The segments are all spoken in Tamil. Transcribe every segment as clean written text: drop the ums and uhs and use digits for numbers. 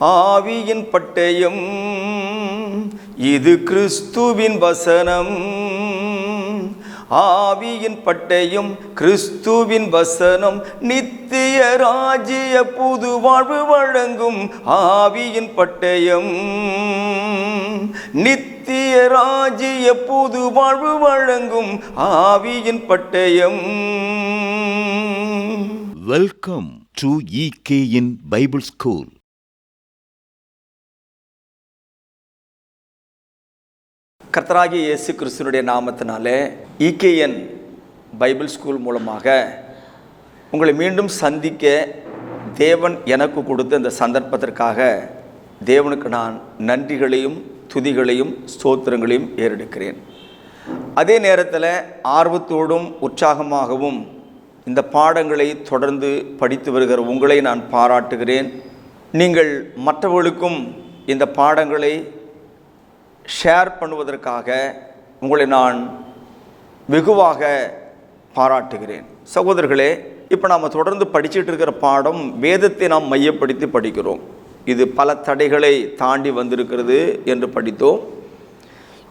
ஆவியின் பட்டயம் இது கிறிஸ்துவின் வசனம். ஆவியின் பட்டயம் கிறிஸ்துவின் வசனம் நித்திய ராஜ்ய புது வாழ்வு வழங்கும். ஆவியின் பட்டயம் நித்திய ராஜ்ய புது வாழ்வு வழங்கும். ஆவியின் பட்டயம். Welcome to EKN Bible school. கர்த்தராகிய இயேசு கிறிஸ்துவினுடைய நாமத்தினாலே EKN பைபிள் ஸ்கூல் மூலமாக உங்களை மீண்டும் சந்திக்க தேவன் எனக்கு கொடுத்த இந்த சந்தர்ப்பத்திற்காக தேவனுக்கு நான் நன்றிகளையும் துதிகளையும் ஸ்தோத்திரங்களையும் ஏறெடுக்கிறேன். அதே நேரத்தில் ஆர்வத்தோடும் உற்சாகமாகவும் இந்த பாடங்களை தொடர்ந்து படித்து வருகிற உங்களை நான் பாராட்டுகிறேன். நீங்கள் மற்றவர்களுக்கும் இந்த பாடங்களை ஷேர் பண்ணுவதற்காக உங்களை நான் வெகுவாக பாராட்டுகிறேன். சகோதரர்களே, இப்போ நாம் தொடர்ந்து படிச்சுட்டு இருக்கிற பாடம் வேதத்தை நாம் மையப்படுத்தி படிக்கிறோம். இது பல தடைகளை தாண்டி வந்திருக்கிறது என்று படித்தோம்.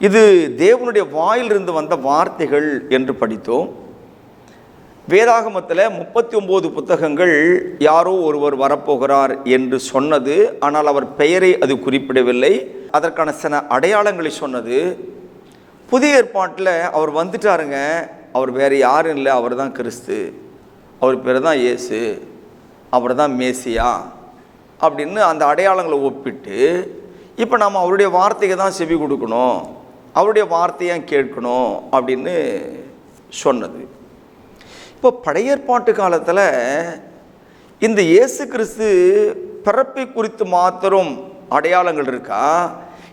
இது தேவனுடைய வாயிலிருந்து வந்த வார்த்தைகள் என்று படித்தோம். வேதாகமத்தில் 39 புத்தகங்கள் யாரோ ஒருவர் வரப்போகிறார் என்று சொன்னது. ஆனால் அவர் பெயரை அது குறிப்பிடவில்லை. அதற்கான சில அடையாளங்களை சொன்னது. புதிய ஏற்பாட்டில் அவர் வந்துட்டாருங்க, அவர் வேறு யாரும் இல்லை, அவர் தான் கிறிஸ்து, அவர் பேர் தான் இயேசு, அவர் தான் மேசியா அப்படின்னு அந்த அடையாளங்களை ஒப்பிட்டு இப்போ நாம் அவருடைய வார்த்தைக்கு தான் செவி கொடுக்கணும், அவருடைய வார்த்தையை கேட்கணும் அப்படின்னு சொன்னது. இப்போ பழைய ஏற்பாட்டு காலத்தில் இந்த இயேசு கிறிஸ்து பிறப்பை குறித்து மாத்திரம் அடையாளங்கள் இருக்கா,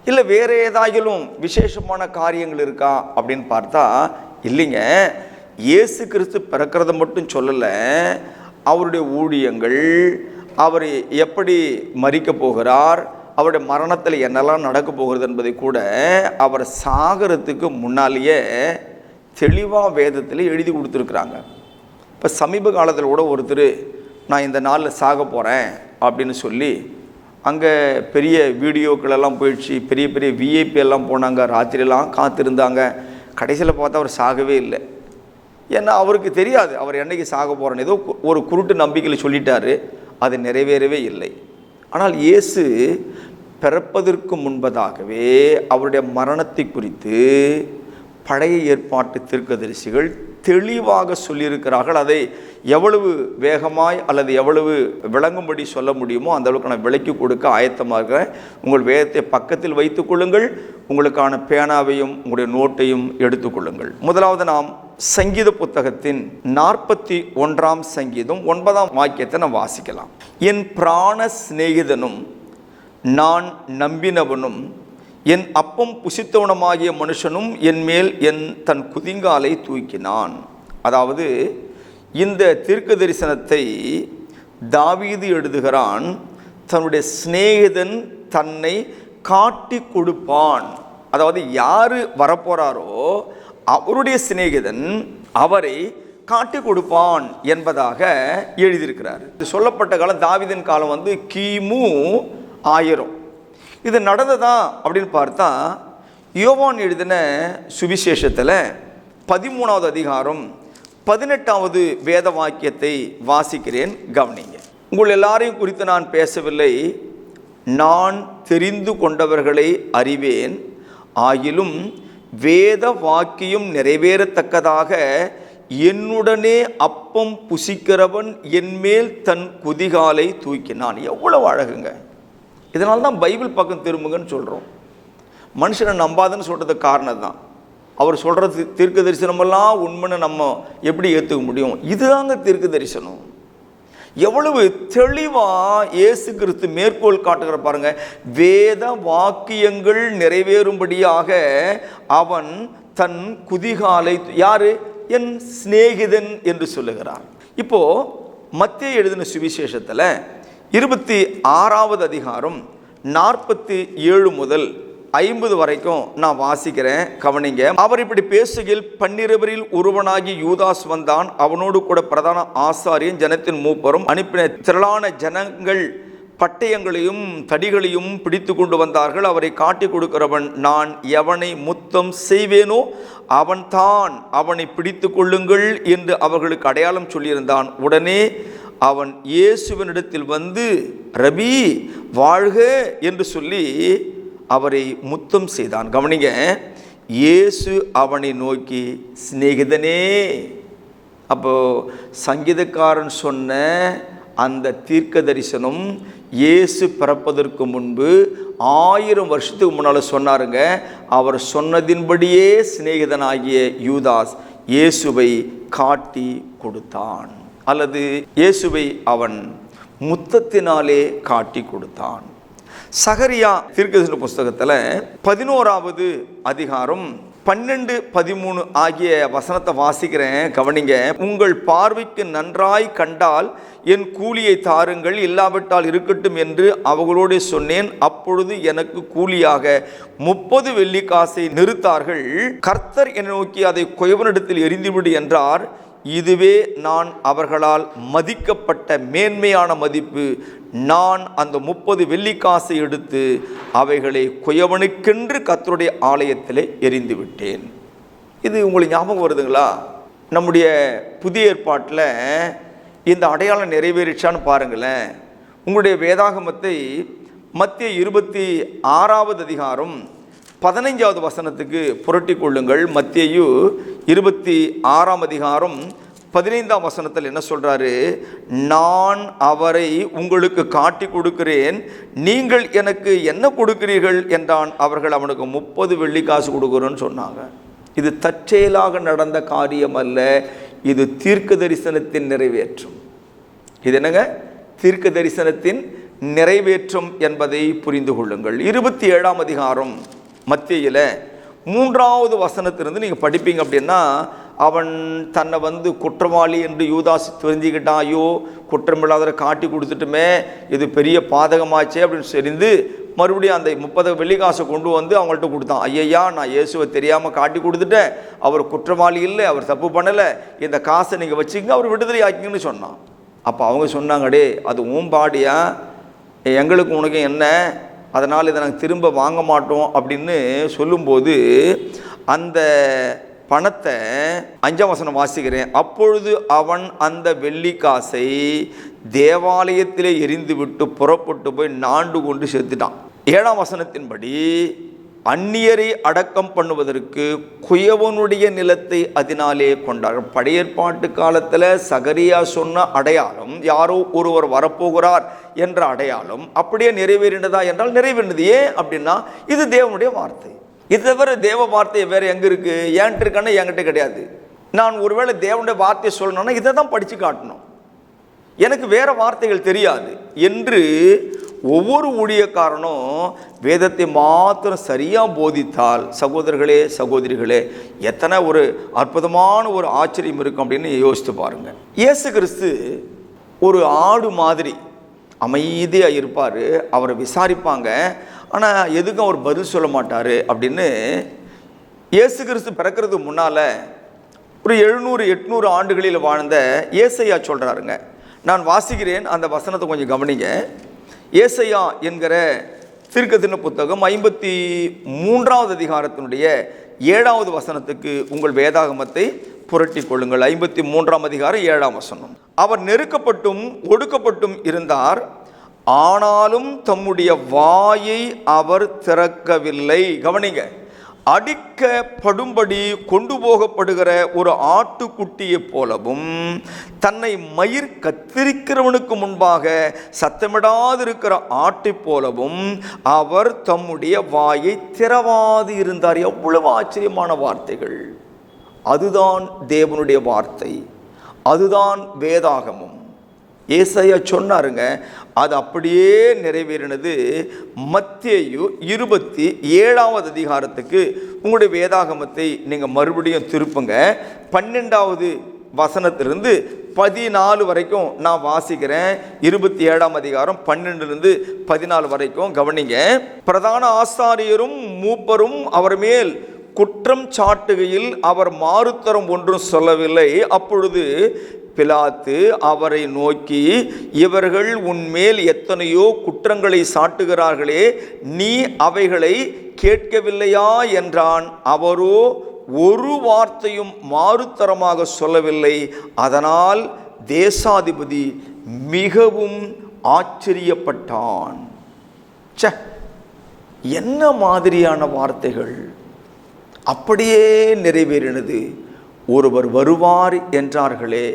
இல்லை வேறு ஏதாயிலும் விசேஷமான காரியங்கள் இருக்கா அப்படின்னு பார்த்தா இல்லைங்க. இயேசு கிறிஸ்து பிறக்கிறத மட்டும் சொல்லலை, அவருடைய ஊழியங்கள், அவர் எப்படி மரிக்க போகிறார், அவருடைய மரணத்தில் என்னெல்லாம் நடக்க போகிறது என்பதை கூட அவர் சாகிறதுக்கு முன்னாலேயே தெளிவாக வேதத்தில் எழுதி கொடுத்துருக்குறாங்க. இப்போ சமீப காலத்தில் கூட ஒருத்தர் நான் இந்த நாளில் சாக போகிறேன் அப்படின்னு சொல்லி அங்கே பெரிய வீடியோக்களெல்லாம் போயிடுச்சு. பெரிய பெரிய VIP எல்லாம் போனாங்க, ராத்திரியெல்லாம் காத்திருந்தாங்க. கடைசியில் பார்த்தா அவர் சாகவே இல்லை. ஏன்னா அவருக்கு தெரியாது அவர் என்றைக்கு சாக போகிறேன்னு. ஏதோ ஒரு குருட்டு நம்பிக்கையில் சொல்லிட்டாரு, அது நிறைவேறவே இல்லை. ஆனால் இயேசு பிறப்பதற்கு முன்பதாகவே அவருடைய மரணத்தை குறித்து பழைய ஏற்பாட்டு தீர்க்கதரிசிகள் தெளிவாக சொல்லியிருக்கிறார்கள். அதை எவ்வளவு வேகமாய் அல்லது எவ்வளவு விளங்கும்படி சொல்ல முடியுமோ அந்த அளவுக்கு நான் விளக்கி கொடுக்க ஆயத்தமாக இருக்கிறேன். உங்கள் வேதத்தை பக்கத்தில் வைத்துக் கொள்ளுங்கள், உங்களுக்கான பேனாவையும் உங்களுடைய நோட்டையும் எடுத்துக்கொள்ளுங்கள். முதலாவது நாம் சங்கீத புத்தகத்தின் 41ஆம் சங்கீதம் 9ஆம் வாக்கியத்தை நாம் வாசிக்கலாம். என் பிராண சிநேகிதனும் நான் நம்பினவனும் என் அப்பம் புசித்தவனமாகிய மனுஷனும் என் மேல் தன் குதிங்காலை தூக்கினான். அதாவது இந்த தீர்க்க தரிசனத்தை தாவீது எழுதுகிறான். தன்னுடைய சிநேகிதன் தன்னை காட்டி கொடுப்பான். அதாவது யார் வரப்போகிறாரோ அவருடைய சிநேகிதன் அவரை காட்டி கொடுப்பான் என்பதாக எழுதியிருக்கிறார். இது சொல்லப்பட்ட காலம் தாவீதின் காலம் கிமு 1000. இது நடந்ததா அப்படின்னு பார்த்தா யோவான் எழுதின சுவிசேஷத்தில் 13வது அதிகாரம் 18வது வேத வாக்கியத்தை வாசிக்கிறேன், கவனிங்க. உங்கள் எல்லாரையும் குறித்து நான் பேசவில்லை, நான் தெரிந்து கொண்டவர்களை அறிவேன், ஆகிலும் வேத வாக்கியம் நிறைவேறத்தக்கதாக என்னுடனே அப்பம் புசிக்கிறவன் என்மேல் தன் குதிகாலை தூக்கினான். எவ்வளவு அழகுங்க! இதனால தான் பைபிள் பக்கம் திரும்புங்கன்னு சொல்கிறோம். மனுஷனை நம்பாதுன்னு சொல்கிறதுக்கு காரணம் தான் அவர் சொல்கிறது தீர்க்க தரிசனமெல்லாம் உண்மைன்னு நம்ம எப்படி ஏற்றுக்க முடியும்? இதுதாங்க தீர்க்க தரிசனம். எவ்வளவு தெளிவாக இயேசு கிறிஸ்து மேற்கோள் காட்டுகிற பாருங்க. வேத வாக்கியங்கள் நிறைவேறும்படியாக அவன் தன் குதிகாலை, யாரு? என் சிநேகிதன் என்று சொல்லுகிறார். இப்போ மத்தேயு எழுதின சுவிசேஷத்தில் 26வது அதிகாரம் 47 முதல் 50 வரைக்கும் நான் வாசிக்கிறேன், கவனிங்க. அவர் இப்படி பேசுகையில் 12 ஒருவனாகி யூதாஸ் வந்தான். அவனோடு கூட பிரதான ஆசாரியன் ஜனத்தின் மூப்பரும் அனுப்பின திரளான ஜனங்கள் பட்டயங்களையும் தடிகளையும் பிடித்து கொண்டு வந்தார்கள். அவரை காட்டி கொடுக்கிறவன், நான் எவனை முத்தம் செய்வேனோ அவன்தான், அவனை பிடித்து கொள்ளுங்கள் என்று அவர்களுக்கு அடையாளம் சொல்லியிருந்தான். உடனே அவன் இயேசுவினிடத்தில் வந்து, ரபி வாழ்க என்று சொல்லி அவரை முத்தம் செய்தான். கவனிங்க, இயேசு அவனை நோக்கி, சிநேகிதனே. அப்போ சங்கீதக்காரன் சொன்ன அந்த தீர்க்க தரிசனம் இயேசு பிறப்பதற்கு முன்பு 1000 வருஷத்துக்கு முன்னால் சொன்னாருங்க. அவர் சொன்னதின்படியே சிநேகிதனாகிய யூதாஸ் இயேசுவை காட்டி கொடுத்தான், அல்லது இயேசுவை அவன் முத்தத்தினாலே காட்டி கொடுத்தான். சகரியா தீர்க்கதரிசன புஸ்தகத்தில் 11வது அதிகாரம் 12, 13 ஆகிய வசனத்தை வாசிக்கிறேன், கவனிங்க. உங்கள் பார்வைக்கு நன்றாய் கண்டால் என் கூலியை தாருங்கள், இல்லாவிட்டால் இருக்கட்டும் என்று அவர்களோடு சொன்னேன். அப்பொழுது எனக்கு கூலியாக 30 வெள்ளிக்காசை நிறுத்தார்கள். கர்த்தர் என்னை நோக்கி, அதை குயவனிடத்தில் எரிந்துவிடு என்றார். இதுவே நான் அவர்களால் மதிக்கப்பட்ட மேன்மையான மதிப்பு. நான் அந்த 30 வெள்ளிக்காசை எடுத்து அவைகளை குயவனுக்கென்று கர்த்தருடைய ஆலயத்தில் எரிந்து விட்டேன். இது உங்களுக்கு ஞாபகம் வருதுங்களா? நம்முடைய புதிய ஏற்பாட்டில் இந்த அடையாளம் நிறைவேறிச்சான்னு பாருங்களேன். உங்களுடைய வேதாகமத்தை மத்தேயு 26வது அதிகாரம் 15வது வசனத்துக்கு புரட்டி கொள்ளுங்கள். மத்தேயு 26ஆம் அதிகாரம் 15ஆம் வசனத்தில் என்ன சொல்றாரு? நான் அவரை உங்களுக்கு காட்டி கொடுக்கிறேன், நீங்கள் எனக்கு என்ன கொடுக்கிறீர்கள் என்றான். அவர்கள் அவனுக்கு 30 வெள்ளிக்காசு கொடுக்குறோன்னு சொன்னாங்க. இது தற்செயலாக நடந்த காரியம் அல்ல, இது தீர்க்க தரிசனத்தின் நிறைவேற்றம். இது என்னங்க? தீர்க்க தரிசனத்தின் நிறைவேற்றம் என்பதை புரிந்து கொள்ளுங்கள். 27ஆம் அதிகாரம் மத்தேயுல 3வது வசனத்திலிருந்து நீங்கள் படிப்பீங்க அப்படின்னா, அவன் தன்னை வந்து குற்றவாளி என்று யூதாஸ் தெரிஞ்சுக்கிட்டான். ஐயோ, குற்றமில்லாத காட்டி கொடுத்துட்டுமே, இது பெரிய பாதகமாச்சே அப்படின்னு தெரிந்து மறுபடியும் அந்த 30 வெள்ளிக்காசை கொண்டு வந்து அவங்கள்ட்ட கொடுத்தான். ஐயா, நான் இயேசுவை தெரியாமல் காட்டி கொடுத்துட்டேன், அவர் குற்றவாளி இல்லை, அவர் தப்பு பண்ணலை, இந்த காசை நீங்கள் வச்சுக்கங்க, அவர் விடுதலை ஆக்கிங்கன்னு சொன்னான். அப்போ அவங்க சொன்னாங்க, டே அது ஊம்பாடியா, எங்களுக்கு உனக்கு என்ன, அதனால் இதை நாங்கள் திரும்ப வாங்க மாட்டோம் அப்படின்னு சொல்லும்போது, அந்த பணத்தை 5ஆம் வசனம் வாசிக்கிறேன். அப்பொழுது அவன் அந்த வெள்ளிக்காசை தேவாலயத்திலே எரிந்து விட்டு புறப்பட்டு போய் நாண்டு கொண்டு செத்துட்டான். 7ஆம் வசனத்தின்படி அந்நியரை அடக்கம் பண்ணுவதற்கு குயவனுடைய நிலத்தை அதனாலே கொண்டார்கள். பழைய ஏற்பாட்டு காலத்தில் சகரியா சொன்ன அடையாளம், யாரோ ஒருவர் வரப்போகிறார் என்ற அடையாளம் அப்படியே நிறைவேறினதா என்றால் நிறைவேறினது. ஏன் அப்படின்னா, இது தேவனுடைய வார்த்தை. இது தவிர தேவ வார்த்தை வேற எங்க இருக்கு? ஏன்ட்டு இருக்கான என்கிட்ட கிடையாது. நான் ஒருவேளை தேவனுடைய வார்த்தையை சொல்லணும்னா இதை தான் படித்து காட்டணும், எனக்கு வேற வார்த்தைகள் தெரியாது என்று ஒவ்வொரு ஊழியக்காரனும் வேதத்தை மாத்திரம் சரியாக போதித்தால், சகோதரர்களே சகோதரிகளே, எத்தனை ஒரு அற்புதமான ஒரு ஆச்சரியம் இருக்கும் அப்படின்னு யோசித்து பாருங்க. இயேசு கிறிஸ்து ஒரு ஆடு மாதிரி அமைதியாக இருப்பார். அவரை விசாரிப்பாங்க, ஆனால் எதுக்கும் அவர் பதில் சொல்ல மாட்டார் அப்படின்னு இயேசு கிறிஸ்து பிறக்கிறதுக்கு முன்னால் ஒரு 700-800 ஆண்டுகளில் வாழ்ந்த ஏசையா சொல்கிறாருங்க. நான் வாசிக்கிறேன், அந்த வசனத்தை கொஞ்சம் கவனிங்க. ஏசையா என்கிற தீர்க்கதரிசன புத்தகம் 53வது அதிகாரத்தினுடைய 7வது வசனத்துக்கு உங்கள் வேதாகமத்தை புரட்டி கொள்ளுங்கள். 53ஆம் அதிகாரம் 7ஆம் வசனம். அவர் நெருக்கப்பட்டும் ஒடுக்கப்பட்டும் இருந்தார், ஆனாலும் தம்முடைய வாயை அவர் திறக்கவில்லை. கவனிங்க, அடிக்கப்படும்படி கொண்டு போகப்படுகிற ஒரு ஆட்டுக்குட்டியை போலவும், தன்னை மயிர் கத்திரிக்கிறவனுக்கு முன்பாக சத்தமிடாதிருக்கிற ஆட்டை போலவும் அவர் தம்முடைய வாயை திறவாது இருந்தார். எவ்வளவு ஆச்சரியமான வார்த்தைகள்! அதுதான் தேவனுடைய வார்த்தை, அதுதான் வேதாகமம். ஏசாயா சொன்னாருங்க, அது அப்படியே நிறைவேறினது. மத்தேயு 27வது அதிகாரத்துக்கு உங்களுடைய வேதாகமத்தை நீங்கள் மறுபடியும் திருப்புங்க. 12வது வசனத்திலிருந்து 14 வரைக்கும் நான் வாசிக்கிறேன். 27ஆம் அதிகாரம் 12லிருந்து 14 வரைக்கும் கவனிங்க. பிரதான ஆசாரியரும் மூப்பரும் அவர் மேல் குற்றம் சாட்டுகையில் அவர் மாறுத்தரம் ஒன்றும் சொல்லவில்லை. அப்பொழுது பிலாத்து அவரை நோக்கி, இவர்கள் உன்மேல் எத்தனையோ குற்றங்களை சாட்டுகிறார்களே, நீ அவைகளை கேட்கவில்லையா என்றான். அவரோ ஒரு வார்த்தையும் மாறுத்தரமாக சொல்லவில்லை. அதனால் தேசாதிபதி மிகவும் ஆச்சரியப்பட்டான். என்ன மாதிரியான வார்த்தைகள்! அப்படியே நிறைவேறினது. ஒருவர் வருவார் என்றார்களே,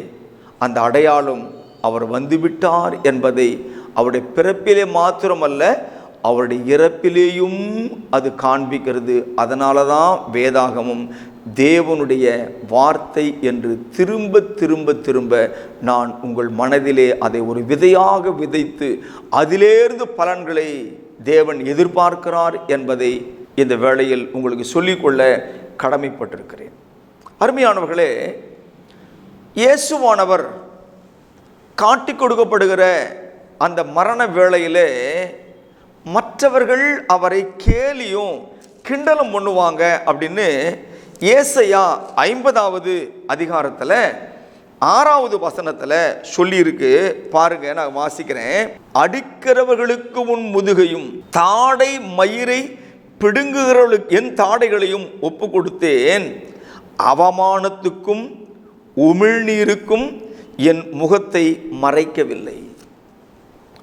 அந்த அடையாளம் அவர் வந்துவிட்டார் என்பதை அவருடைய பிறப்பிலே மாத்திரமல்ல, அவருடைய இறப்பிலேயும் அது காண்பிக்கிறது. அதனால தான் வேதாகமும் தேவனுடைய வார்த்தை என்று திரும்ப திரும்ப திரும்ப நான் உங்கள் மனதிலே அதை ஒரு விதையாக விதைத்து அதிலேருந்து பலன்களை தேவன் எதிர்பார்க்கிறார் என்பதை இந்த வேளையில் உங்களுக்கு சொல்லிக்கொள்ள கடமைப்பட்டிருக்கிறேன். அருமையானவர்களே, இயேசுவானவர் காட்டி கொடுக்கப்படுகிற அந்த மரண வேளையிலே மற்றவர்கள் அவரை கேலியும் கிண்டலும் பண்ணுவாங்க அப்படின்னு ஏசாயா 50வது அதிகாரத்தில் 6வது வசனத்தில் சொல்லியிருக்கு. பாருங்க, நான் வாசிக்கிறேன். அடிக்கிறவர்களுக்கு உன் முதுகையும் தாடை மயிரை பிடுங்குகிறவர்களுக்கு என் தாடைகளையும் ஒப்பு கொடுத்தேன். அவமானத்துக்கும் உமிழ்நீருக்கும் என் முகத்தை மறைக்கவில்லை.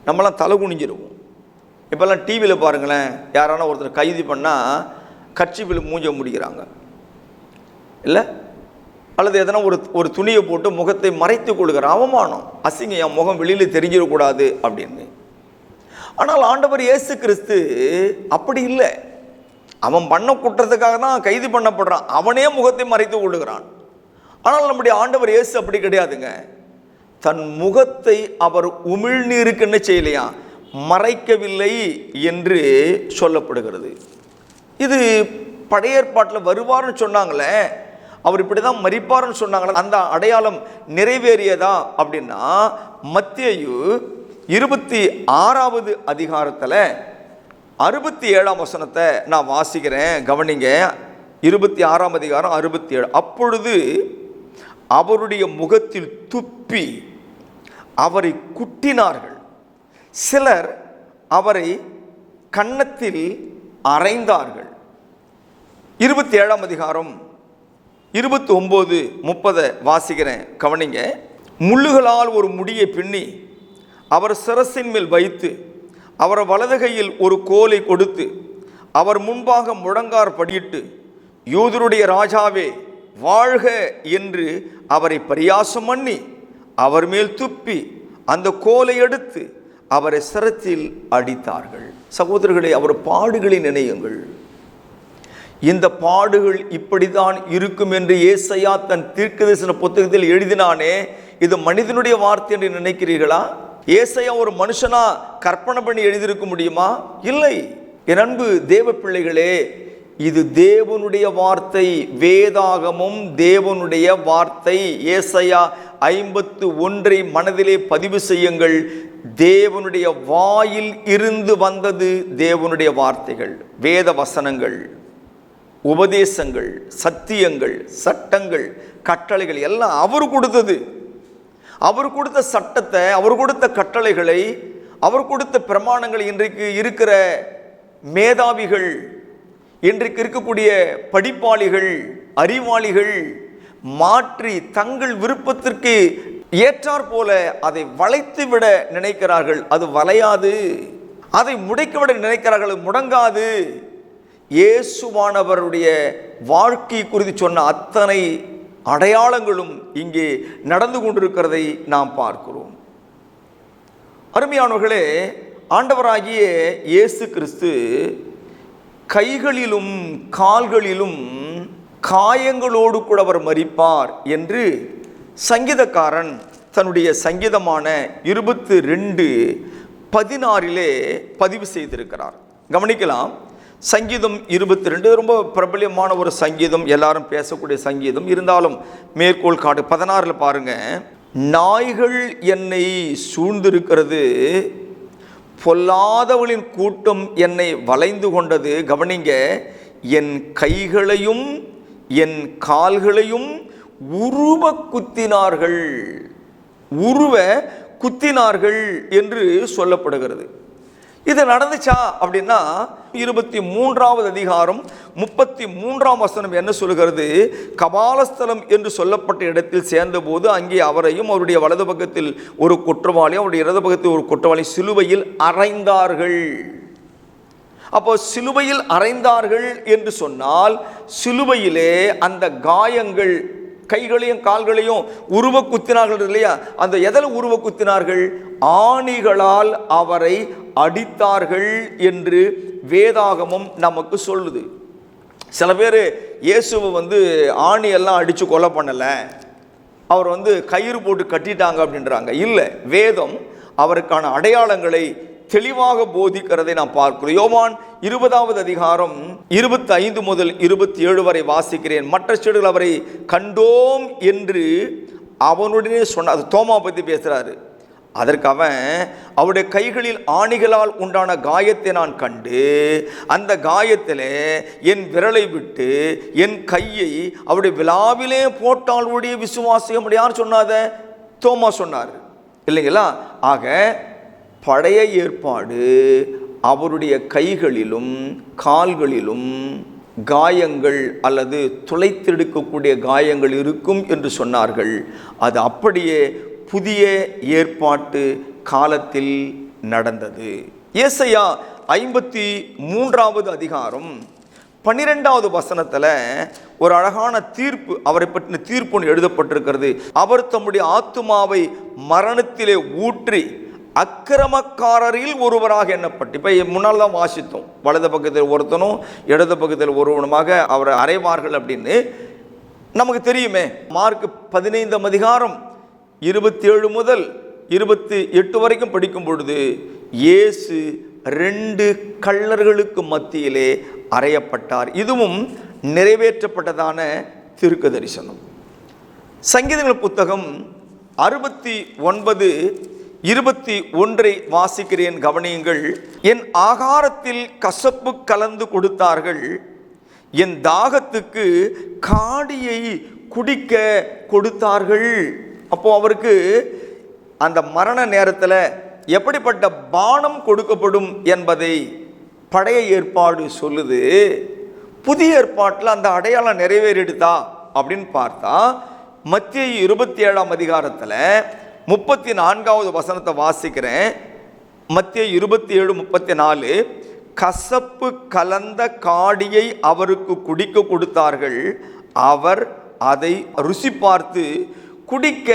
நம்மளாம் தலை குனிஞ்சிருவோம். இப்போல்லாம் டிவியில் பாருங்களேன், யாரான ஒருத்தர் கைது பண்ணால் கட்சிவில் மூஞ்ச முடிக்கிறாங்க இல்லை, அல்லது எதனா ஒரு துணியை போட்டு முகத்தை மறைத்து கொள்கிற அவமானம், அசிங்கம், என் முகம் வெளியில் தெரிஞ்சிடக்கூடாது அப்படின்னு. ஆனால் ஆண்டவர் இயேசு கிறிஸ்து அப்படி இல்லை. அவன் பண்ண குற்றத்துக்காக தான் கைது பண்ணப்படுறான், அவனே முகத்தை மறைத்து கொள்ளுகிறான். ஆனால் நம்முடைய ஆண்டவர் இயேசு அப்படி கிடையாதுங்க. தன் முகத்தை அவர் உமிழ்நீருக்கு என்ன செய்யலையா, மறைக்கவில்லை என்று சொல்லப்படுகிறது. இது பழைய ஏற்பாட்டில் வருவார்னு சொன்னாங்களே, அவர் இப்படி தான் மரிப்பார்னு சொன்னாங்களே, அந்த அடையாளம் நிறைவேறியதா அப்படின்னா மத்தேயு 26வது அதிகாரத்தில் 67ஆம் வசனத்தை நான் வாசிக்கிறேன், கவனிங்க. 26ஆம் அதிகாரம் 67. அப்பொழுது அவருடைய முகத்தில் துப்பி அவரை குட்டினார்கள். சிலர் அவரை கன்னத்தில் அறைந்தார்கள். 27ஆம் அதிகாரம் 29, 30 வாசிக்கிறேன், கவனிங்க. முள்ளுகளால் ஒரு முடியை பின்னி அவர் சிரசின் மேல் வைத்து அவர் வலது கையில் ஒரு கோலை கொடுத்து அவர் முன்பாக முழங்கார் படியிட்டு, யூதருடைய ராஜாவே வாழ்க என்று அவரை பரியாசம் பண்ணி அவர் மேல் துப்பி அந்த கோலை எடுத்து அவரை சிரத்தில் அடித்தார்கள். சகோதரர்களே, அவர் பாடுகளை நினையுங்கள். இந்த பாடுகள் இப்படித்தான் இருக்கும் என்று ஏசாயா தன் தீர்க்கதரிசன புத்தகத்தில் எழுதினானே, இது மனிதனுடைய வார்த்தை என்று நினைக்கிறீர்களா? ஏசாயா ஒரு மனுஷனா கற்பனை பண்ணி எழுதியிருக்க முடியுமா? இல்லை. என் அன்பு தேவ பிள்ளைகளே, இது தேவனுடைய வார்த்தை, வேதாகமும் தேவனுடைய வார்த்தை. ஏசாயா 51 மனதிலே பதிவு செய்யுங்கள். தேவனுடைய வாயில் இருந்து வந்தது தேவனுடைய வார்த்தைகள், வேத வசனங்கள், உபதேசங்கள், சத்தியங்கள், சட்டங்கள், கட்டளைகள் எல்லாம் அவர் கொடுத்தது. அவர் கொடுத்த சட்டத்தை, அவர் கொடுத்த கட்டளைகளை, அவர் கொடுத்த பிரமாணங்களை இன்றைக்கு இருக்கிற மேதாவிகள், இன்றைக்கு இருக்கக்கூடிய படிப்பாளிகள், அறிவாளிகள் மாற்றி தங்கள் விருப்பத்திற்கு ஏற்றாற் போல அதை வளைத்து விட நினைக்கிறார்கள். அது வளையாது. அதை முடைக்க விட நினைக்கிறார்கள், முடங்காது. இயேசுவானவருடைய வாழ்க்கை குறித்து சொன்ன அத்தனை அடையாளங்களும் இங்கே நடந்து கொண்டிருக்கிறதை நாம் பார்க்கிறோம். அருமையானவர்களே, ஆண்டவராகிய இயேசு கிறிஸ்து கைகளிலும் கால்களிலும் காயங்களோடு கூட அவர் மரிப்பார் என்று சங்கீதக்காரன் தன்னுடைய சங்கீதமான 22:16 பதிவு செய்திருக்கிறார். கவனிக்கலாம். சங்கீதம் 22 ரொம்ப பிரபலியமான ஒரு சங்கீதம், எல்லாரும் பேசக்கூடிய சங்கீதம். இருந்தாலும் மேற்கோள் காடு 16 பாருங்க. நாய்கள் என்னை சூழ்ந்திருக்கிறது, பொல்லாதவளின் கூட்டம் என்னை வளைந்து கொண்டது. கவனிங்க, என் கைகளையும் என் கால்களையும் உருவ குத்தினார்கள். உருவ குத்தினார்கள் என்று சொல்லப்படுகிறது. இது நடந்துச்சா அப்படின்னா 23வது அதிகாரம் 33ஆம் வசனம் என்ன சொல்கிறது? கபாலஸ்தலம் என்று சொல்லப்பட்ட இடத்தில் சேர்ந்தபோது அங்கே அவரையும் அவருடைய வலது பக்கத்தில் ஒரு குற்றவாளியும் அவருடைய இடது பக்கத்தில் ஒரு குற்றவாளி சிலுவையில் அறைந்தார்கள். அப்போ சிலுவையில் அறைந்தார்கள் என்று சொன்னால் சிலுவையிலே அந்த காயங்கள், கைகளையும் கால்களையும் உருவ குத்தினார்கள் இல்லையா? அந்த எதில் உருவ குத்தினார்கள்? ஆணிகளால் அவரை அடித்தார்கள் என்று வேதாகமம் நமக்கு சொல்லுது. சில பேர் இயேசுவை ஆணி எல்லாம் அடித்து கொலை பண்ணலை, அவர் கயிறு போட்டு கட்டிட்டாங்க அப்படின்றாங்க. இல்லை, வேதம் அவருக்கான அடையாளங்களை தெளிவாக போதிக்கிறதை நாம் பார்க்கிறோம். யோவான் 20வது அதிகாரம் 25 முதல் 27 வரை வாசிக்கிறேன். மற்ற சீடர்கள் அவரை கண்டோம் என்று அவனுடனே சொன்ன, அது தோமா பற்றி பேசுகிறாரு. அதற்கு அவன், அவருடைய கைகளில் ஆணிகளால் உண்டான காயத்தை நான் கண்டு அந்த காயத்தில் என் விரலை விட்டு என் கையை அவருடைய விழாவிலே போட்டால் உடைய விசுவாசியம். யார் சொன்னாத? தோமா சொன்னார் இல்லைங்களா? ஆக பழைய ஏற்பாடு அவருடைய கைகளிலும் கால்களிலும் காயங்கள் அல்லது துளைத்தெடுக்கக்கூடிய காயங்கள் இருக்கும் என்று சொன்னார்கள். அது அப்படியே புதிய ஏற்பாட்டு காலத்தில் நடந்தது. ஏசாயா 53வது அதிகாரம் 12வது வசனத்தில் ஒரு அழகான தீர்ப்பு, அவரை பற்றின தீர்ப்பு எழுதப்பட்டிருக்கிறது. அவர் தம்முடைய ஆத்துமாவை மரணத்திலே ஊற்றி அக்கிரமக்காரரில் ஒருவராக எண்ணப்பட்டு, இப்போ முன்னால் தான் வாசித்தோம், வலது பக்கத்தில் ஒருத்தனும் இடது பக்கத்தில் ஒருவனுமாக அவரை அறைவார்கள் அப்படின்னு நமக்கு தெரியுமே. மார்க் 15ஆம் அதிகாரம் 27 முதல் 28 வரைக்கும் படிக்கும் பொழுது இயேசு 2 கள்ளர்களுக்கு மத்தியிலே அறையப்பட்டார். இதுவும் நிறைவேற்றப்பட்டதான தீர்க்க தரிசனம். சங்கீதங்கள் புத்தகம் 69:21 வாசிக்கிறேன், கவனியுங்கள். என் ஆகாரத்தில் கசப்பு கலந்து கொடுத்தார்கள், என் தாகத்துக்கு காடியை குடிக்க கொடுத்தார்கள். அப்போ அவருக்கு அந்த மரண நேரத்தில் எப்படிப்பட்ட பானம் கொடுக்கப்படும் என்பதை பழைய ஏற்பாடு சொல்லுது. புதிய ஏற்பாட்டில் அந்த அடையாளம் நிறைவேறிடுதா அப்படின்னு பார்த்தா மத்தேயு 27ஆம் அதிகாரத்தில் 34வது வசனத்தை வாசிக்கிறேன். மத்தேயு 27:34, கசப்பு கலந்த காடியை அவருக்கு குடிக்க கொடுத்தார்கள், அவர் அதை ருசி பார்த்து குடிக்க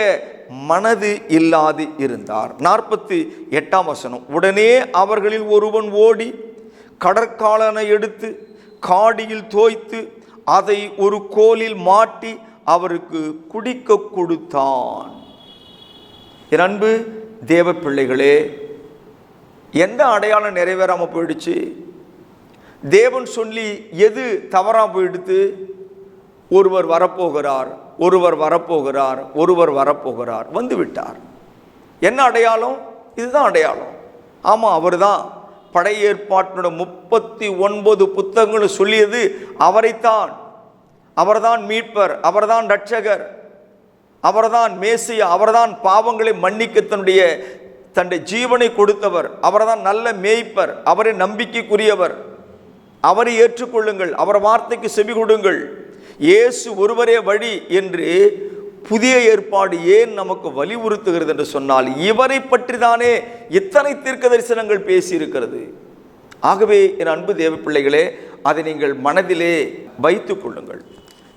மனது இல்லாது இருந்தார். 48ஆம் வசனம், உடனே அவர்களில் ஒருவன் ஓடி கடற்காலனை எடுத்து காடியில் தோய்த்து அதை ஒரு கோலில் மாட்டி அவருக்கு குடிக்க கொடுத்தான். என் அன்பு தேவ பிள்ளைகளே, எந்த அடையாளம் நிறைவேறாமல் போயிடுச்சு? தேவன் சொல்லி எது தவறாக போயிடுத்து? ஒருவர் வரப்போகிறார், ஒருவர் வரப்போகிறார், ஒருவர் வரப்போகிறார், வந்து விட்டார். என்ன அடையாளம்? இதுதான் அடையாளம். ஆமாம், அவர் தான். பழைய ஏற்பாட்டினோட 39 புத்தகங்கள் சொல்லியது அவரைத்தான். அவர்தான் மீட்பர், அவர்தான் இரட்சகர், அவர்தான் மேசியா, அவர்தான் பாவங்களை மன்னிக்க தன்னுடைய ஜீவனை கொடுத்தவர், அவர்தான் நல்ல மேய்ப்பர், அவரை நம்பிக்கைக்குரியவர், அவரை ஏற்றுக்கொள்ளுங்கள், அவர் வார்த்தைக்கு செவி கொடுங்கள், இயேசு ஒருவரே வழி என்று புதிய ஏற்பாடு ஏன் நமக்கு வலியுறுத்துகிறது என்று சொன்னால் இவரை பற்றி தானே இத்தனை தீர்க்க தரிசனங்கள் பேசியிருக்கிறது. ஆகவே என் அன்பு தேவ பிள்ளைகளே, அதை நீங்கள் மனதிலே வைத்துக் கொள்ளுங்கள்.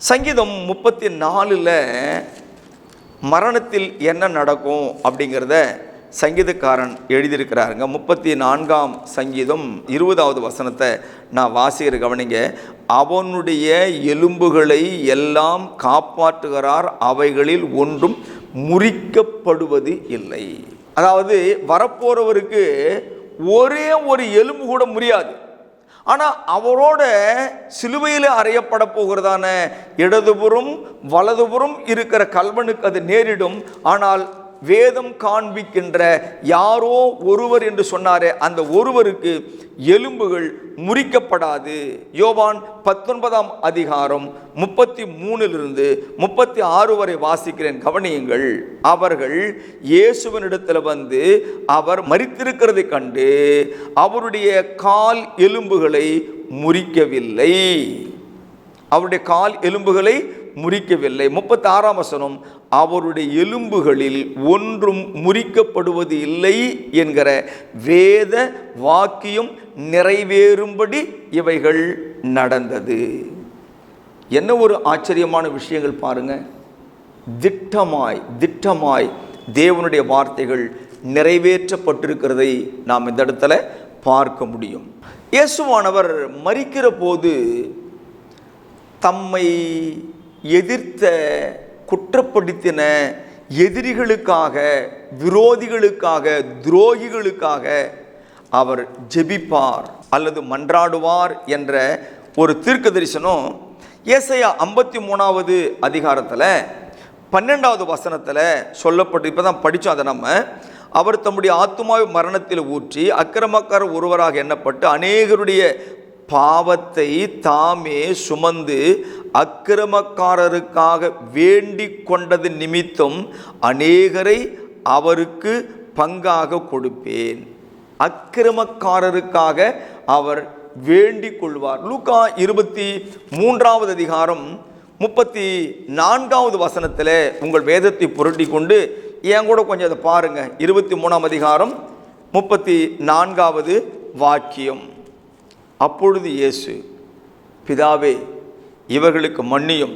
சங்கீதம் 34ல் மரணத்தில் என்ன நடக்கும் அப்படிங்கிறத சங்கீதக்காரன் எழுதியிருக்கிறாருங்க. 34ஆம் சங்கீதம் 20வது வசனத்தை நான் வாசிக்கிற கவனிங்க. அவனுடைய எலும்புகளை எல்லாம் காப்பாற்றுகிறார், அவைகளில் ஒன்றும் முறிக்கப்படுவது இல்லை. அதாவது வரப்போறவருக்கு ஒரே ஒரு எலும்பு கூட முறியாது. ஆனால் அவரோட சிலுவையில் அறையப்பட போகிறதான இடதுபுறம் வலதுபுறம் இருக்கிற கல்வனுக்கு அது நேரிடும். ஆனால் வேதம் காண்பிக்கின்ற யாரோ ஒருவர் என்று சொன்னாரே, அந்த ஒருவருக்கு எலும்புகள் முறிக்கப்படாது. யோவான் 19ஆம் அதிகாரம் 33 36 வரை வாசிக்கிறேன், கவனியுங்கள். அவர்கள் இயேசுவினிடத்தில் வந்து அவர் மரித்திருக்கிறதை கண்டு அவருடைய கால் எலும்புகளை முறிக்கவில்லை. அவருடைய கால் எலும்புகளை முறிக்கவில்லை. 36ஆம் வசனம், அவருடைய எலும்புகளில் ஒன்றும் முறிக்கப்படுவது இல்லை என்கிற வேத வாக்கியம் நிறைவேறும்படி இவைகள் நடந்தது. என்ன ஒரு ஆச்சரியமான விஷயங்கள் பாருங்க. திட்டமாய் தேவனுடைய வார்த்தைகள் நிறைவேற்றப்பட்டிருக்கிறதை நாம் இந்த இடத்துல பார்க்க முடியும். இயேசுவானவர் மரிக்கிற போது தம்மை எதிர்த்த, குற்றப்படுத்தின எதிரிகளுக்காக, விரோதிகளுக்காக, துரோகிகளுக்காக அவர் ஜெபிப்பார் அல்லது மன்றாடுவார் என்ற ஒரு தீர்க்க தரிசனம் ஏசாயா 53ஆவது அதிகாரத்தில் 12வது வசனத்தில் சொல்லப்பட்டு, இப்போ தான் படித்தோம் அதை நம்ம. அவர் தம்முடைய ஆத்துமாவை மரணத்தில் ஊற்றி அக்கிரமக்காரர் ஒருவராக எண்ணப்பட்டு அநேகருடைய பாவத்தை தாமே சுமந்து அக்கிரமக்காரருக்காக வேண்டிக் கொண்டது நிமித்தம் அநேகரை அவருக்கு பங்காக கொடுப்பேன். அக்கிரமக்காரருக்காக அவர் வேண்டிக் கொள்வார். லூக்கா 23ஆவது அதிகாரம் 34வது வசனத்தில் உங்கள் வேதத்தை புரட்டி கொண்டு என் கூட கொஞ்சம் அதை பாருங்க. 23ஆம் அதிகாரம் 34வது வாக்கியம். அப்பொழுது இயேசு, பிதாவே, இவர்களுக்கு மன்னியும்,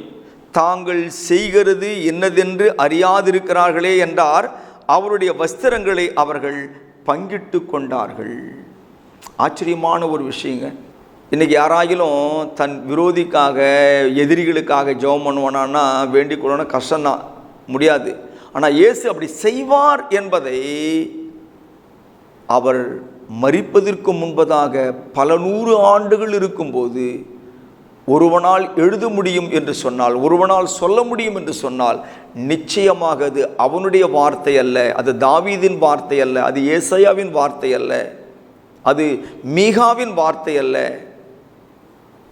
தாங்கள் செய்கிறது என்னதென்று அறியாதிருக்கிறார்களே என்றார். அவருடைய வஸ்திரங்களை அவர்கள் பங்கிட்டு கொண்டார்கள். ஆச்சரியமான ஒரு விஷயங்க. இன்றைக்கி யாராகிலும் தன் விரோதிக்காக, எதிரிகளுக்காக ஜெபம் பண்ணுவானா, வேண்டிக் கொள்ளணும், கஷ்டம்தான், முடியாது. ஆனால் இயேசு அப்படி செய்வார் என்பதை அவர் மரிப்பதற்கு முன்பதாக பல 100 ஆண்டுகள் இருக்கும்போது ஒருவனால் எழுத முடியும் என்று சொன்னால், ஒருவனால் சொல்ல முடியும் என்று சொன்னால், நிச்சயமாக அது அவனுடைய வார்த்தை அல்ல, அது தாவீதின் வார்த்தை அல்ல, அது ஏசாயாவின் வார்த்தை அல்ல, அது மீகாவின் வார்த்தை அல்ல,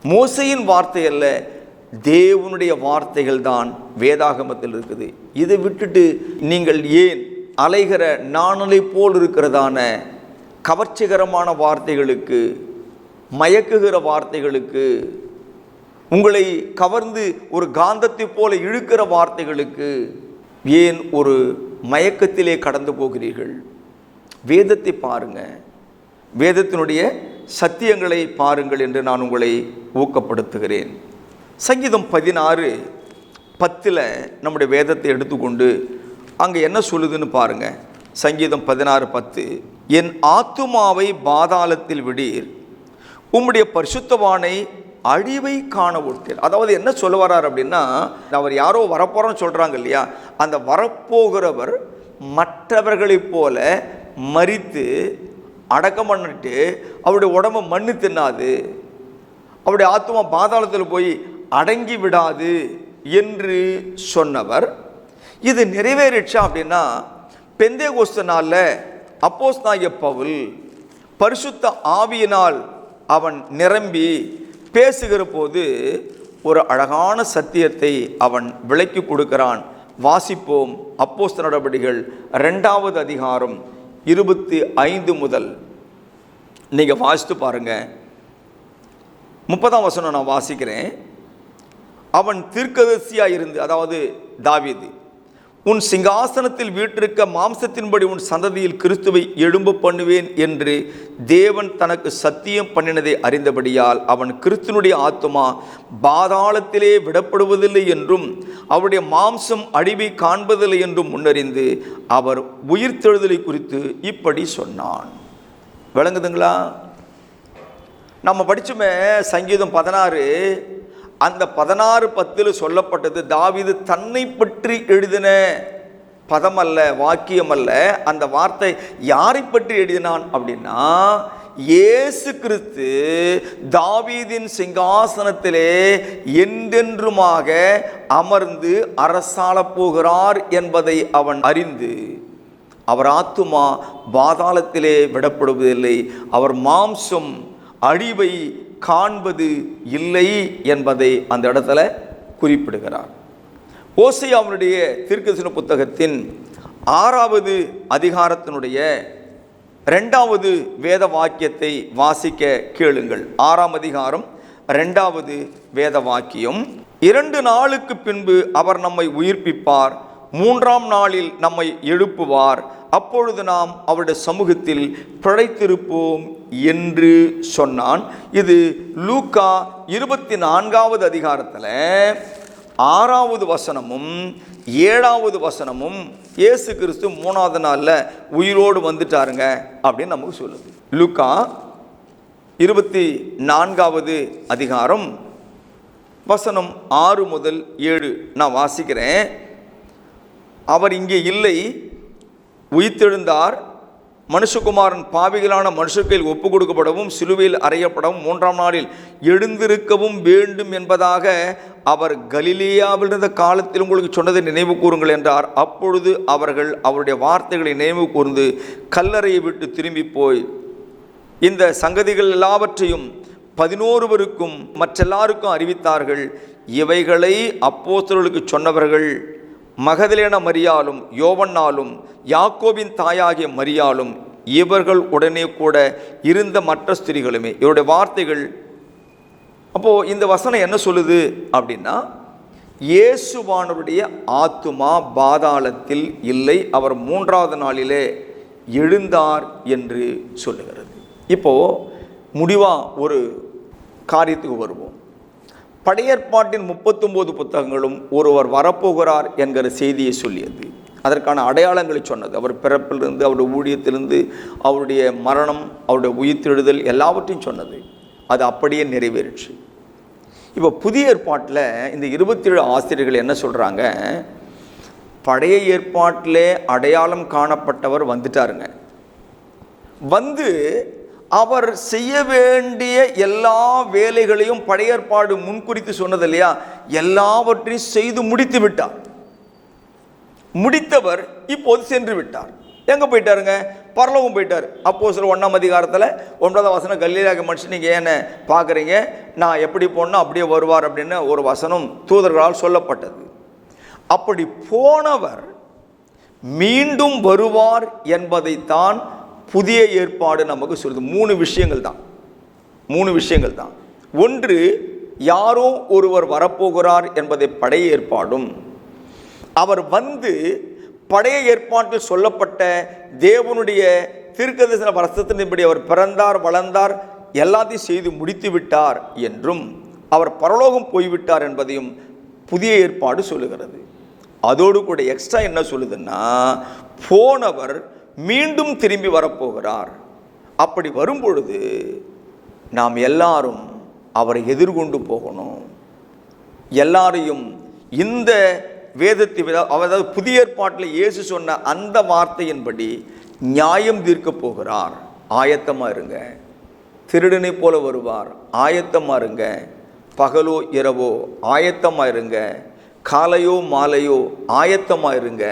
மோசையின் வார்த்தை அல்ல, தேவனுடைய வார்த்தைகள் தான் வேதாகமத்தில் இருக்குது. இதை விட்டுட்டு நீங்கள் ஏன் அலைகிற நாணலை போல் இருக்கிறதான கவர்ச்சிகரமான வார்த்தைகளுக்கு, மயக்குகிற வார்த்தைகளுக்கு, உங்களை கவர்ந்து ஒரு காந்தத்தை போல இழுக்கிற வார்த்தைகளுக்கு ஏன் ஒரு மயக்கத்திலே கடந்து போகிறீர்கள்? வேதத்தை பாருங்க, வேதத்தினுடைய சத்தியங்களை பாருங்கள் என்று நான் உங்களை ஊக்கப்படுத்துகிறேன். சங்கீதம் 16:10 நம்முடைய வேதத்தை எடுத்துக்கொண்டு அங்கே என்ன சொல்லுதுன்னு பாருங்க. சங்கீதம் 16:10, என் ஆத்துமாவை பாதாளத்தில் விடீர், உம்முடைய பரிசுத்தவானை அழிவை காண விட்டீர். அதாவது என்ன சொல்ல வர்றார் அப்படின்னா, அவர் யாரோ வரப்போறோன்னு சொல்கிறாங்க இல்லையா, அந்த வரப்போகிறவர் மற்றவர்களைப் போல மரித்து அடக்கம் பண்ணிட்டு அவருடைய உடம்பை மண்ணு தின்னாது, அவருடைய ஆத்துமா பாதாளத்தில் போய் அடங்கி விடாது என்று சொன்னவர். இது நிறைவேறிச்சா அப்படின்னா, பெந்தேகோஸ்து நாளில் அப்போஸ்தலனாகிய பவுல் பரிசுத்த ஆவியினால் அவன் நிரம்பி பேசுகிற போது ஒரு அழகான சத்தியத்தை அவன் விளக்கி கொடுக்கிறான். வாசிப்போம். அப்போஸ்தலர் நடபடிகள் 2வது அதிகாரம் 25 முதல் நீங்கள் வாசித்து பாருங்க. 30ஆம் வசனம் நான் வாசிக்கிறேன். அவன் தீர்க்கதரிசியாக இருந்து, அதாவது தாவீது, உன் சிங்காசனத்தில் வீற்றிருக்க மாம்சத்தின்படி உன் சந்ததியில் கிறிஸ்துவை எழும்ப பண்ணுவேன் என்று தேவன் தனக்கு சத்தியம் பண்ணினதை அறிந்தபடியால் அவன் கிறிஸ்துனுடைய ஆத்துமா பாதாளத்திலே விடப்படுவதில்லை என்றும் அவருடைய மாம்சம் அழிவை காண்பதில்லை என்றும் முன்னறிந்து அவர் உயிர்த்தெழுதலை குறித்து இப்படி சொன்னான். விளங்குதுங்களா? நம்ம படிச்சுமே சங்கீதம் 16, அந்த 16:10 சொல்லப்பட்டது தாவீது தன்னை பற்றி எழுதின பதம் அல்ல, வாக்கியம் அல்ல. அந்த வார்த்தை யாரை பற்றி எழுதினான் அப்படின்னா, இயேசு கிறிஸ்து தாவீதின் சிங்காசனத்திலே என்றென்றுமாக அமர்ந்து அரசாளப் போகிறார் என்பதை அவன் அறிந்து அவர் ஆத்துமா பாதாளத்திலே விடப்படுவதில்லை, அவர் மாம்சம் அழிவை காண்பது இல்லை என்பதை அந்த இடத்துல குறிப்பிடுகிறார். ஓசையாவினுடைய தீர்க்கதரிசன புத்தகத்தின் 6வது அதிகாரத்தினுடைய 2வது வேத வாக்கியத்தை வாசிக்க கேளுங்கள். 6ஆம் அதிகாரம் 2வது வேத வாக்கியம். 2 நாளுக்கு பின்பு அவர் நம்மை உயிர்ப்பிப்பார், 3ஆம் நாளில் நம்மை எழுப்புவார், அப்பொழுது நாம் அவருடைய சமூகத்தில் பிழைத்திருப்போம் என்று சொன்னான். இது லூக்கா 24வது அதிகாரத்தில் 6வது வசனமும் 7வது வசனமும் இயேசு கிறிஸ்து 3வது நாளில் உயிரோடு வந்துட்டாருங்க அப்படின்னு நமக்கு சொல்லுது. லூக்கா 24வது அதிகாரம் வசனம் 6 முதல் 7 நான் வாசிக்கிறேன். அவர் இங்கே இல்லை, உயிர்த்தெழுந்தார், மனுஷகுமாரன் பாவிகளான மனுஷர்களில் ஒப்பு கொடுக்கப்படவும் சிலுவையில் அறையப்படவும் 3ஆம் நாளில் எழுந்திருக்கவும் வேண்டும் என்பதாக அவர் கலிலேயாவில் இருந்த காலத்தில் உங்களுக்கு சொன்னதை நினைவு கூறுங்கள் என்றார். அப்பொழுது அவர்கள் அவருடைய வார்த்தைகளை நினைவு கூர்ந்து கல்லறையை விட்டு திரும்பி போய் இந்த சங்கதிகள் எல்லாவற்றையும் 11 மற்றெல்லாருக்கும் அறிவித்தார்கள். இவைகளை அப்போஸ்தலர்களுக்கு சொன்னவர்கள் மகதலேன மரியாளும் யோவன்னாலும் யாக்கோபின் தாயாகிய மரியாளும் இவர்கள் உடனே கூட இருந்த மற்ற ஸ்திரீகளுமே. இவருடைய வார்த்தைகள். அப்போது இந்த வசனம் என்ன சொல்லுது அப்படின்னா, இயேசுவானவருடைய ஆத்துமா பாதாளத்தில் இல்லை, அவர் 3வது நாளிலே எழுந்தார் என்று சொல்லுகிறது. இப்போது முடிவாக ஒரு காரியத்துக்கு வருவோம். பழைய ஏற்பாட்டின் 39 புத்தகங்களும் ஒருவர் வரப்போகிறார் என்கிற செய்தியை சொல்லியது, அதற்கான அடையாளங்களை சொன்னது. அவர் பிறப்பிலிருந்து அவருடைய ஊழியத்திலிருந்து அவருடைய மரணம், அவருடைய உயிர்த்தெழுதல் எல்லாவற்றையும் சொன்னது. அது அப்படியே நிறைவேறிச்சு. இப்போ புதிய ஏற்பாட்டில் இந்த 27 ஆசிரியர்கள் என்ன சொல்கிறாங்க, பழைய ஏற்பாட்டிலே அடையாளம் காணப்பட்டவர் வந்துட்டாருங்க, வந்து அவர் செய்ய வேண்டிய எல்லா வேலைகளையும் பழைய ஏற்பாடு முன்குறித்து சொன்னது இல்லையா, எல்லாவற்றையும் செய்து முடித்து விட்டார். முடித்தவர் இப்போது சென்று விட்டார். எங்கே போயிட்டாருங்க? பரலோகம் போயிட்டார். அப்போஸ்தலர் 1ஆம் அதிகாரத்தில் 9ஆம் வசனம், கலிலேய மனுஷன் நீங்கள் ஏன்னு பார்க்குறீங்க, நான் எப்படி போனால் அப்படியே வருவார் அப்படின்னு ஒரு வசனம் தூதர்களால் சொல்லப்பட்டது. அப்படி போனவர் மீண்டும் வருவார் என்பதைத்தான் புதிய ஏற்பாடு நமக்கு சொல்லுது. 3 விஷயங்கள் தான். ஒன்று, யாரோ ஒருவர் வரப்போகிறார் என்பதை பழைய ஏற்பாடும், அவர் வந்து பழைய ஏற்பாட்டில் சொல்லப்பட்ட தேவனுடைய தீர்க்கதரிசன வசனத்தின்படி அவர் பிறந்தார், வளர்ந்தார், எல்லாத்தையும் செய்து முடித்து விட்டார் என்றும், அவர் பரலோகம் போய்விட்டார் என்பதையும் புதிய ஏற்பாடு சொல்லுகிறது. அதோடு கூட எக்ஸ்ட்ரா என்ன சொல்லுதுன்னா, போனவர் மீண்டும் திரும்பி வரப்போகிறார். அப்படி வரும்பொழுது நாம் எல்லாரும் அவரை எதிர்கொண்டு போகணும். எல்லாரையும் இந்த வேதத்தை, அதாவது புதிய ஏற்பாட்டில் இயேசு சொன்ன அந்த வார்த்தையின்படி நியாயம் தீர்க்க போகிறார். ஆயத்தமாக இருங்க. திருடனை போல வருவார், ஆயத்தமாக இருங்க. பகலோ இரவோ ஆயத்தமாக இருங்க. காலையோ மாலையோ ஆயத்தமாக இருங்க.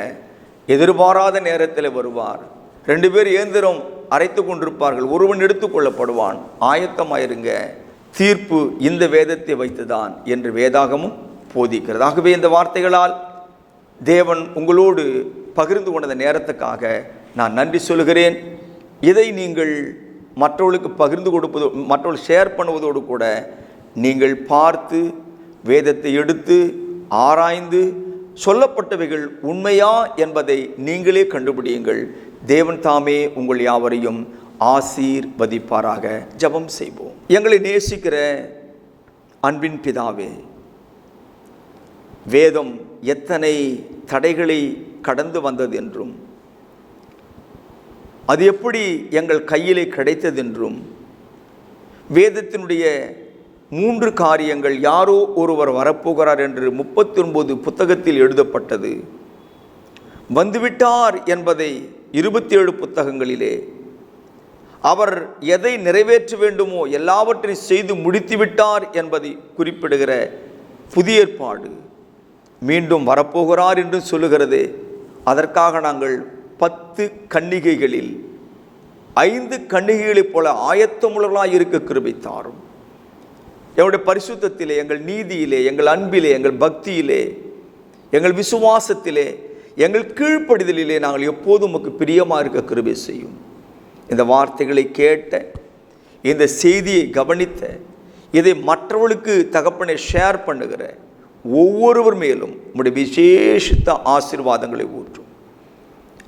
எதிர்பாராத நேரத்தில் வருவார். 2 பேர் இயந்திரம் அரைத்து கொண்டிருப்பார்கள், ஒருவன் எடுத்துக்கொள்ளப்படுவான். ஆயத்தமாயிருங்க. தீர்ப்பு இந்த வேதத்தை வைத்துதான் என்று வேதாகமும் போதிக்கிறது. ஆகவே இந்த வார்த்தைகளால் தேவன் உங்களோடு பகிர்ந்து கொண்ட நேரத்துக்காக நான் நன்றி சொல்கிறேன். இதை நீங்கள் மற்றவர்களுக்கு பகிர்ந்து கொடுப்பது, மற்றவர்கள் ஷேர் பண்ணுவதோடு கூட நீங்கள் பார்த்து வேதத்தை எடுத்து ஆராய்ந்து சொல்லப்பட்டவைகள் உண்மையா என்பதை நீங்களே கண்டுபிடியுங்கள். தேவன் தாமே உங்கள் யாவரையும் ஆசீர்வதிப்பாராக. ஜெபம் செய்வோம். எங்களை நேசிக்கிற அன்பின் பிதாவே, வேதம் எத்தனை தடைகளை கடந்து வந்தது என்றும், அது எப்படி எங்கள் கையிலே கிடைத்ததென்றும், வேதத்தினுடைய 3 காரியங்கள், யாரோ ஒருவர் வரப்போகிறார் என்று 39 புத்தகத்தில் எழுதப்பட்டது, வந்துவிட்டார் என்பதை 27 புத்தகங்களிலே, அவர் எதை நிறைவேற்ற வேண்டுமோ எல்லாவற்றையும் செய்து முடித்துவிட்டார் என்பதை குறிப்பிடுகிற புதிய ஏற்பாடு மீண்டும் வரப்போகிறார் என்று சொல்லுகிறது. அதற்காக நாங்கள் 10 கன்னிகைகளில் 5 கன்னிகைகளைப் போல ஆயத்தமுள்ளவர்களாய் இருக்க கிருபை தாரும். எங்களுடைய பரிசுத்தத்திலே, எங்கள் நீதியிலே, எங்கள் அன்பிலே, எங்கள் பக்தியிலே, எங்கள் விசுவாசத்திலே, எங்கள் கீழ்ப்படிதலிலே நாங்கள் எப்போதும் உமக்கு பிரியமாக இருக்க கிருபை செய்யும். இந்த வார்த்தைகளை கேட்ட, இந்த செய்தியை கவனித்த, இதை மற்றவர்களுக்கு தகப்பனை ஷேர் பண்ணுகிற ஒவ்வொருவர் மேலும் உம்முடைய விசேஷித்த ஆசீர்வாதங்களை ஊற்றும்.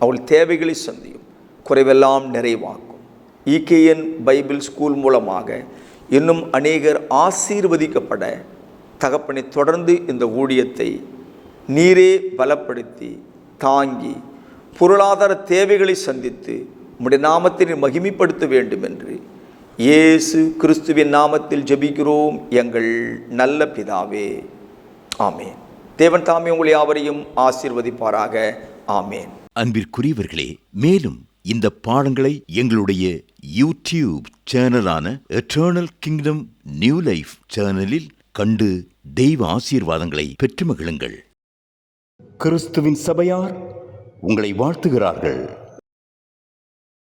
அவள் தேவைகளை சந்தியும், குறைவெல்லாம் நிறைவாக்கும். EKN பைபிள் ஸ்கூல் மூலமாக இன்னும் அநேகர் ஆசீர்வதிக்கப்பட தகப்பனை தொடர்ந்து இந்த ஊழியத்தை நீரே பலப்படுத்தி தாங்கி பொருளாதார தேவைகளை சந்தித்து உம்முடைய நாமத்தை மகிமைப்படுத்த வேண்டும் என்று இயேசு கிறிஸ்துவின் நாமத்தில் ஜெபிக்கிறோம் எங்கள் நல்ல பிதாவே. ஆமேன். தேவன் தாமே உங்களை யாவரையும் ஆசீர்வதிப்பாராக. ஆமேன். அன்பிற்குரியவர்களே, மேலும் இந்த பாடங்களை எங்களுடைய யூடியூப் சேனலான எட்டர்னல் கிங்டம் நியூ லைஃப் சேனலில் கண்டு தெய்வ ஆசீர்வாதங்களை பெற்று மகிழுங்கள். கிறிஸ்துவின் சபையார் உங்களை வாழ்த்துகிறார்கள்.